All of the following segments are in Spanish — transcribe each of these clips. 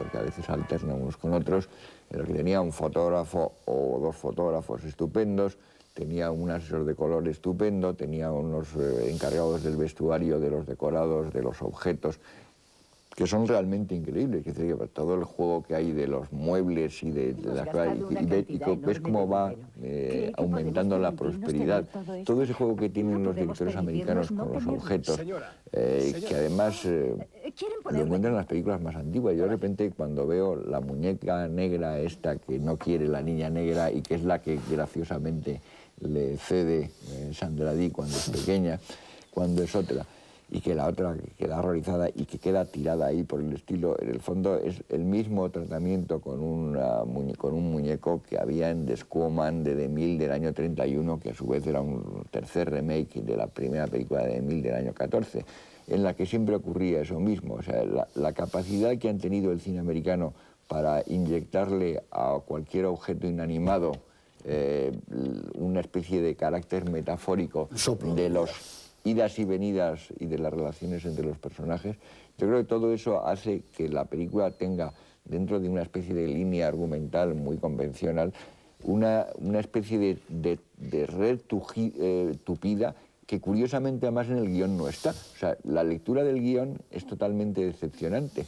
porque a veces alternan unos con otros, en el que tenía un fotógrafo o dos fotógrafos estupendos, tenía un asesor de color estupendo, tenía unos encargados del vestuario, de los decorados, de los objetos, que son realmente increíbles. Es decir, que todo el juego que hay de los muebles y de las cosas, y ves cómo va aumentando la prosperidad. Todo ese juego que tienen los directores americanos con los objetos, que además lo encuentran en las películas más antiguas. Yo de repente cuando veo la muñeca negra esta que no quiere la niña negra y que es la que graciosamente le cede Sandra Dee cuando es pequeña, cuando es otra, y que la otra queda horrorizada y que queda tirada ahí por el estilo, en el fondo es el mismo tratamiento con un muñeco que había en The Squawman de DeMille del año 31, que a su vez era un tercer remake de la primera película de DeMille del año 14, en la que siempre ocurría eso mismo. O sea, la capacidad que han tenido el cine americano para inyectarle a cualquier objeto inanimado una especie de carácter metafórico de los idas y venidas y de las relaciones entre los personajes. Yo creo que todo eso hace que la película tenga, dentro de una especie de línea argumental muy convencional, una especie de red tupida que curiosamente además en el guión no está. O sea, la lectura del guión es totalmente decepcionante.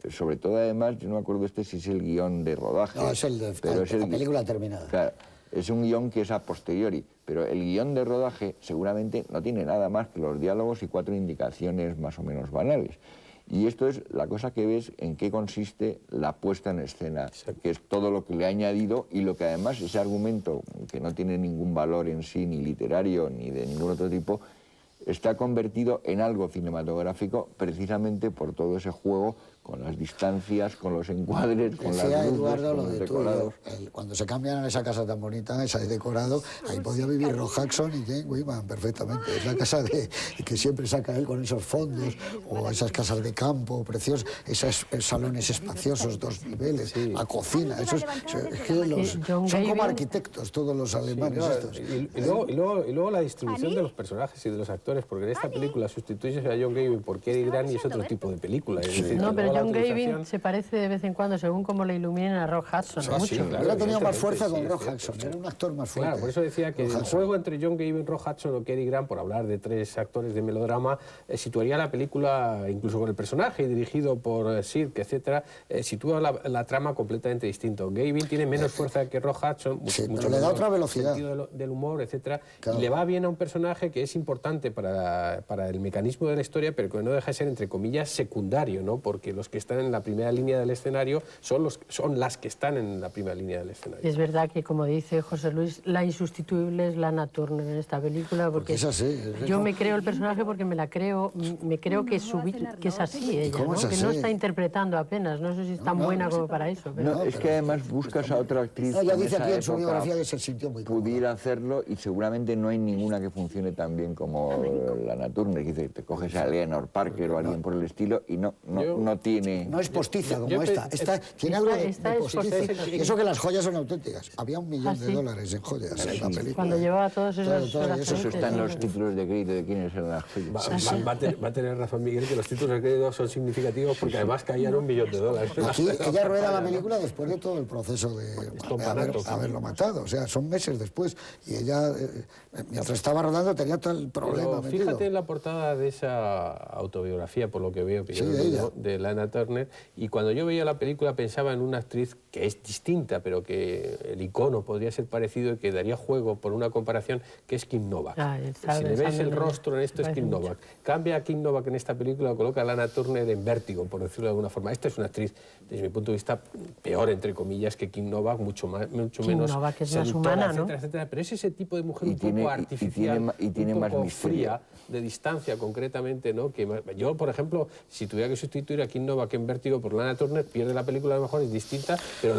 Sobre todo además, yo no me acuerdo si es el guión de rodaje. No, es el de la película terminada. Claro, es un guión que es a posteriori, pero el guión de rodaje seguramente no tiene nada más que los diálogos y 4 indicaciones más o menos banales. Y esto es la cosa que ves en qué consiste la puesta en escena, que es todo lo que le ha añadido y lo que además ese argumento, que no tiene ningún valor en sí, ni literario ni de ningún otro tipo, está convertido en algo cinematográfico precisamente por todo ese juego con las distancias, con los encuadres, con las luces, Eduardo, con los decorados. Cuando se cambian a esa casa tan bonita, esa de decorado, ahí podía vivir Rock Hudson y Jane Wyman perfectamente. Es la casa que siempre saca él con esos fondos, o esas casas de campo preciosas, esos salones espaciosos, 2 niveles, la cocina. Son como arquitectos todos los alemanes estos. Y luego la distribución de los personajes y de los actores, porque en esta película sustituyes a John Gavin por Cary Grant y es otro tipo de película. Es decir, no, pero John Gavin se parece de vez en cuando, según cómo le iluminen a Rock Hudson. Sí, claro, hubiera tenido más fuerza con Rock Hudson, era un actor más fuerte. Claro, por eso decía que el juego entre John Gavin, Rock Hudson o Cary Grant, por hablar de 3 actores de melodrama, situaría la película, incluso con el personaje dirigido por Sirk, etcétera, sitúa la trama completamente distinto. Gavin tiene menos fuerza que Rock Hudson, mucho le da otra velocidad. Sentido del humor, etcétera, y le va bien a un personaje que es importante para el mecanismo de la historia, pero que no deja de ser, entre comillas, secundario, ¿no? Porque los que están en la primera línea del escenario son las que están en la primera línea del escenario. Es verdad que, como dice José Luis, la insustituible es Lana Turner en esta película, porque es así. Yo me creo el personaje porque me creo que es así ella, ¿no? Que no está interpretando apenas, no sé si es tan buena como para eso. Pero... No, es que además buscas a otra actriz ella dice aquí en su biografía que se sintió muy cómoda. Pudiera hacerlo y seguramente no hay ninguna que funcione tan bien como Lana Turner, que dice, te coges a Eleanor Parker o alguien por el estilo y no tiene... No es postiza como esta. Tiene algo de postiza. Eso que las joyas son auténticas. Había $1 millón en joyas en la película. Cuando llevaba todos esos... Eso está en los títulos de crédito de quiénes eran las joyas. Va a tener razón Miguel que los títulos de crédito son significativos porque además caían $1 millón. Aquí ella rueda la película después de todo el proceso de haberlo matado. O sea, son meses después. Y ella, mientras estaba rodando, tenía todo el problema. Pero fíjate en la portada de esa autobiografía, por lo que veo, de Lana Turner, y cuando yo veía la película pensaba en una actriz que es distinta, pero que el icono podría ser parecido y que daría juego por una comparación, que es Kim Novak. Si le ves el rostro en esto es Kim Novak. Cambia a Kim Novak en esta película, coloca a Lana Turner en Vértigo, por decirlo de alguna forma. Esta es una actriz, desde mi punto de vista, peor, entre comillas, que Kim Novak, mucho menos Kim Novak es más humana, ¿no? Etcétera, pero es ese tipo de mujer un poco artificial, un poco fría, de distancia concretamente, ¿no? Que yo, por ejemplo, si tuviera que sustituir a Kim Novak en Vértigo por Lana Turner, pierde la película, a lo mejor es distinta, pero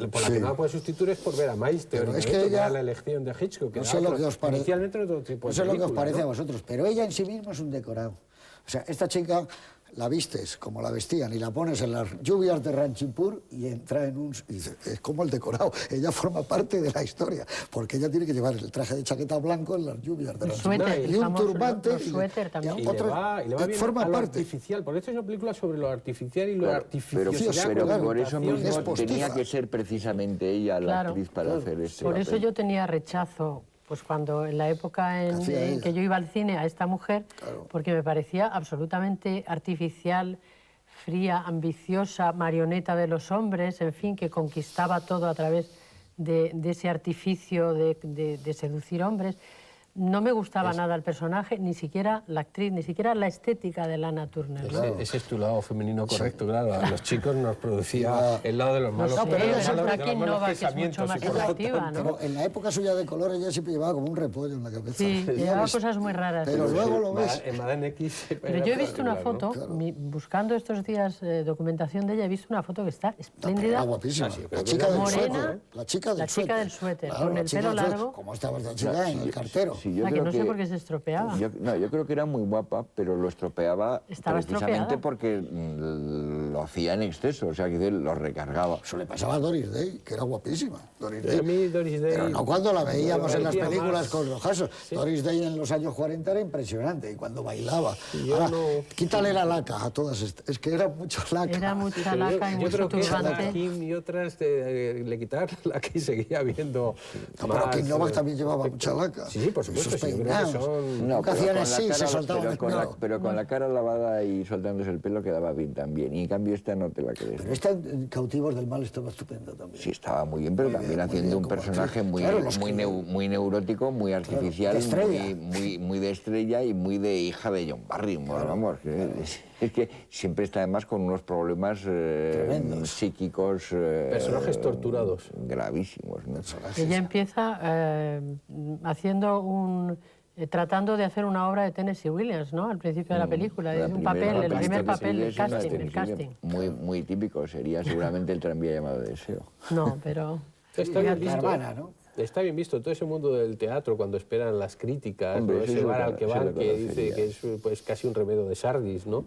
por la que no la puede sustituir es por ver a Miles, teóricamente, es que la elección de Hitchcock, que inicialmente era otro tipo de película. No sé lo que os parece a vosotros, pero ella en sí misma es un decorado. O sea, esta chica la vistes como la vestían y la pones en las lluvias de Ranchipur y entra en un... Y dice, es como el decorado, ella forma parte de la historia, porque ella tiene que llevar el traje de chaqueta blanco en las lluvias de Ranchipur. Suéter, Y un turbante. Los suéter también. Y le va bien forma a lo parte. artificial, porque esta es una película sobre lo artificial y lo Pero artificiosidad. por eso mismo Es postiza. tenía que ser precisamente ella la actriz para hacer este Por eso papel. yo tenía rechazo, pues cuando en la época en que yo iba al cine, a esta mujer, porque me parecía absolutamente artificial, fría, ambiciosa, marioneta de los hombres, en fin, que conquistaba todo a través de ese artificio de seducir hombres. No me gustaba nada el personaje, ni siquiera la actriz, ni siquiera la estética de Lana Turner. ¿no? Ese es tu lado femenino correcto, claro. A los chicos nos producía el lado de los malos, No sé, de los pero malos, está aquí Nova, que es mucho más atractiva, ¿no? Pero en la época suya de color ella siempre llevaba como un repollo en la cabeza. Sí, llevaba cosas muy raras. Pero luego lo ves. En Madame X. Pero yo he visto una foto, buscando estos días documentación de ella, he visto una foto que está espléndida. Era guapísima. La chica del suéter. La chica del suéter, Claro, con la el chica pelo del suéter. largo. Como estaba esta chica en el cartero. Sí, yo Que creo no sé por qué se estropeaba. Yo creo que era muy guapa, pero lo estropeaba Estaba precisamente estropeada. porque lo hacía en exceso, o sea, que lo recargaba. Eso le pasaba a Doris Day, que era guapísima. Doris A mí Day. Doris Day... Pero no cuando la veíamos en las parecía películas más- con los casos. Doris Day en los años 40 era impresionante y cuando bailaba. yo Ahora, no- quítale la laca a todas estas. Es que era mucho laca. Era mucha laca y Yo mucho creo que turbante. a Kim y otras le quitaron la que seguía viendo No, más... pero Kim Novak también llevaba mucha laca. Sí, por supuesto, Esos sí, yo creo que peinados. son... No, Nunca pero hacían con la así, cara- se soltaban el pelo. pero con la cara lavada y soltándose el pelo quedaba bien también. Y en cambio esta no te la crees. Pero esta en Cautivos del Mal estaba estupenda también. Sí, estaba muy bien, pero también haciendo un como personaje actriz. muy, Claro, los muy, que- muy neurótico, muy artificial, de estrella. muy de estrella y muy de hija de John Barrymore, vamos. Es que siempre está además con unos problemas psíquicos... Personajes torturados. Gravísimos, ¿no? Ella empieza tratando de hacer una obra de Tennessee Williams, ¿no? Al principio de la película, La es un primera papel, el pasta primer que papel, sigue el es una de casting, el Tennessee casting. Williams. Muy típico, sería seguramente el tranvía llamado Deseo. No, pero... Está bien visto. hermana, ¿no? Está bien visto todo ese mundo del teatro cuando esperan las críticas, Hombre, ¿no? eso Ese es lo bar que- al que eso es van, lo que que lo dice sería. que es pues, casi un remedo de Sardis, ¿no?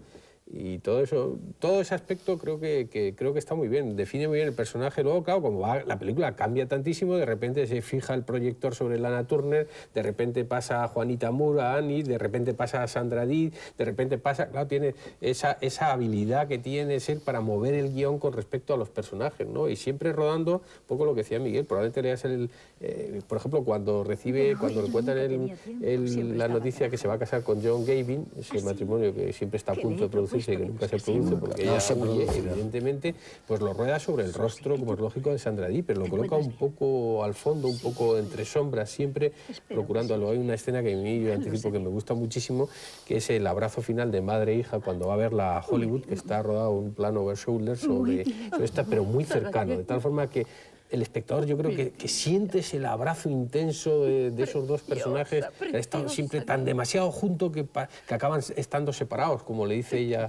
Y todo eso, todo ese aspecto creo que está muy bien, define muy bien el personaje. Luego, claro, como la película cambia tantísimo, de repente se fija el proyector sobre Lana Turner, de repente pasa a Juanita Moore, a Annie, de repente pasa a Sandra Dee, de repente pasa, claro, tiene esa habilidad que tiene ser para mover el guión con respecto a los personajes, ¿no? Y siempre rodando, un poco lo que decía Miguel, probablemente leas por ejemplo, cuando le cuentan la noticia que se va a casar con John Gavin, ese matrimonio que siempre está a punto de producirse y que nunca se produce porque ella huye, evidentemente, pues lo rueda sobre el rostro, como es lógico, de Sandra Dee, pero lo coloca un poco al fondo, un poco entre sombras, siempre procurándolo. Hay una escena que a mí, yo anticipo, que me gusta muchísimo, que es el abrazo final de madre e hija cuando va a verla a Hollywood, que está rodado un plano over shoulder sobre esta, pero muy cercano, de tal forma que el espectador, yo creo que sientes el abrazo intenso de esos dos personajes que han estado siempre tan demasiado juntos que acaban estando separados, como le dice ella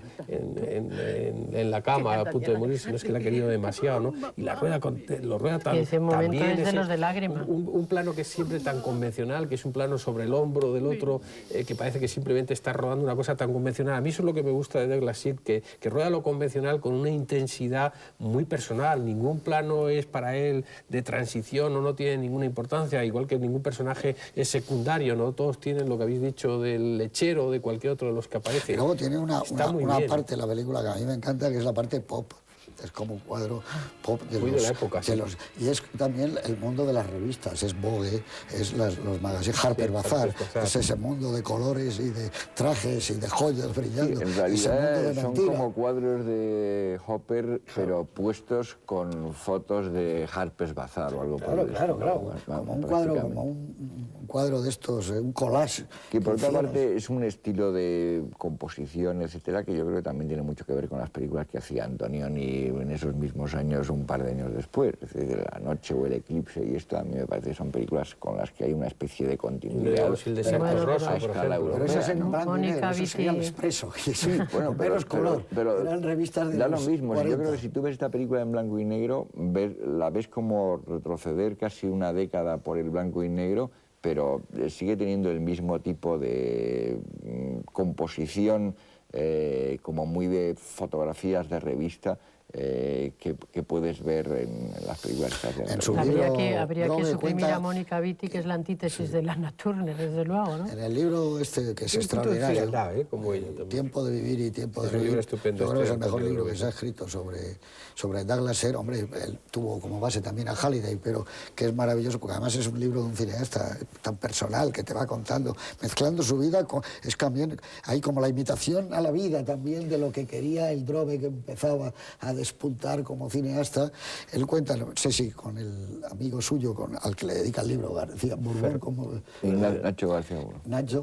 en la cama a punto de morirse. No es que la ha querido demasiado, ¿no? Y lo rueda tan, Ese momento también es de los de lágrima. un plano que es siempre tan convencional, que es un plano sobre el hombro del otro, que parece que simplemente está rodando una cosa tan convencional. A mí eso es lo que me gusta de Douglas Sirk, que rueda lo convencional con una intensidad muy personal. Ningún plano es para él de transición o no tiene ninguna importancia, igual que ningún personaje es secundario, ¿no? Todos tienen lo que habéis dicho del lechero o de cualquier otro de los que aparece. Y luego tiene una bien. parte de la película que a mí me encanta, que es la parte pop. Es como un cuadro pop de la época, sí. Y es también el mundo de las revistas, es Vogue, es los magazines Harper Bazaar, es ese mundo de colores y de trajes y de joyas brillando. En ese mundo realidad de son mentira. como cuadros de Hopper, pero puestos con fotos de Harper's Bazaar o algo por el Claro, estilo, como un cuadro, prácticamente. como un cuadro de estos, un collage. Que por otra hicieron. parte es un estilo de composición, etcétera, que yo creo que también tiene mucho que ver con las películas que hacía Antonioni en esos mismos años, un par de años después. Es decir, La noche o El eclipse, y esto a mí me parece que son películas con las que hay una especie de continuidad. Luego, el desierto Bueno, rosa, a por escala ejemplo. Pero esas en ¿no? blanco y negro, Mónica eso sería el Vitti. Expreso. Bueno, menos color. pero eran revistas de da los lo mismo. Yo 40. creo que si tú ves esta película en blanco y negro, la ves como retroceder casi una década por el blanco y negro, pero sigue teniendo el mismo tipo de composición como muy de fotografías de revista, que puedes ver en las películas que hacen. En su libro, habría que suprimir a Mónica Vitti, que es la antítesis de Lana Turner, desde luego, ¿no? En el libro este, que es extraordinario, como ella también. Tiempo de vivir y tiempo de un libro reír, estupendo, yo creo que es el este mejor libro libro que se ha escrito sobre Douglas Sirk. Hombre, él tuvo como base también a Halliday, pero que es maravilloso, porque además es un libro de un cineasta tan personal, que te va contando, mezclando su vida, es también, hay como la imitación a la vida también de lo que quería el Drobe, que empezaba a despuntar como cineasta. Él cuenta, no sé si con el amigo suyo al que le dedica el libro, García Borbón, como Nacho García Borbón. Nacho,